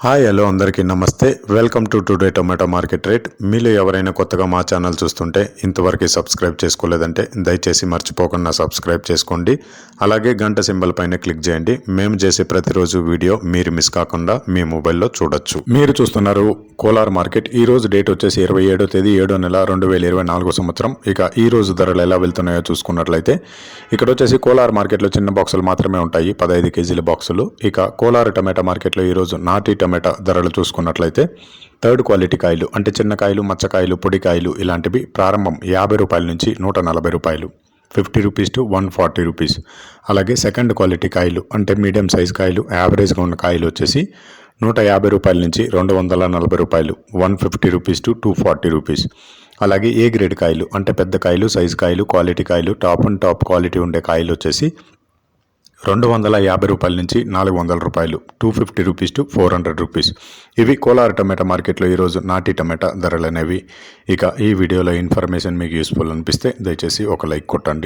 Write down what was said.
Hi hello అందరికీ నమస్తే. Welcome to today tomato market rate. మీలో ఎవరైనా కొత్తగా మా ఛానల్ చూస్తుంటే ఇంతవరకు సబ్స్క్రైబ్ చేసుకోలేదంటే దయచేసి మర్చిపోకుండా సబ్స్క్రైబ్ చేసుకోండి. అలాగే గంట సింబల్ పైన క్లిక్ చేయండి. మేము చేసే ప్రతిరోజు వీడియో మీరు మిస్ కాకుండా మీ మొబైల్లో చూడొచ్చు. మీరు చూస్తున్నారు కోలార్ మార్కెట్. ఈ రోజు డేట్ వచ్చేసి 27వ తేదీ 7వ నెల 2024 సంవత్సరం. ఇక ఈ రోజు ధరలు ఎలా వెళ్తున్నాయో చూసుకున్నట్లయితే ఇక్కడ వచ్చేసి కోలార్ మార్కెట్లో చిన్న బాక్సులు మాత్రమే ఉంటాయి, 15 కేజీల బాక్సులు. ఇక కోలార్ టమాటా మార్కెట్లో ఈరోజు నాటి టమాటా ధరలు చూసుకున్నట్లయితే థర్డ్ క్వాలిటీ కాయలు అంటే చిన్న కాయలు, మచ్చకాయలు, పొడి కాయలు ఇలాంటివి ప్రారంభం 50 రూపాయల నుంచి 140 రూపాయలు, 50 రూపీస్ టు 140 రూపీస్. అలాగే సెకండ్ క్వాలిటీ కాయలు అంటే మీడియం సైజ్ కాయలు, యావరేజ్గా ఉన్న కాయలు వచ్చేసి 150 రూపాయల నుంచి 240 రూపాయలు, 150 రూపీస్ టు 240 రూపీస్. అలాగే ఏ గ్రేడ్ కాయలు అంటే పెద్ద కాయలు, సైజ్ కాయలు, క్వాలిటీ కాయలు, టాప్ అండ్ టాప్ క్వాలిటీ ఉండే కాయలు వచ్చేసి 250 రూపాయల నుంచి 400 రూపాయలు, 250 రూపీస్ టు 400 రూపీస్. ఇవి కోలార్ టమాటా మార్కెట్లో ఈరోజు నాటి టమాటా ధరలు అనేవి. ఇక ఈ వీడియోలో ఇన్ఫర్మేషన్ మీకు యూస్ఫుల్ అనిపిస్తే దయచేసి ఒక లైక్ కొట్టండి.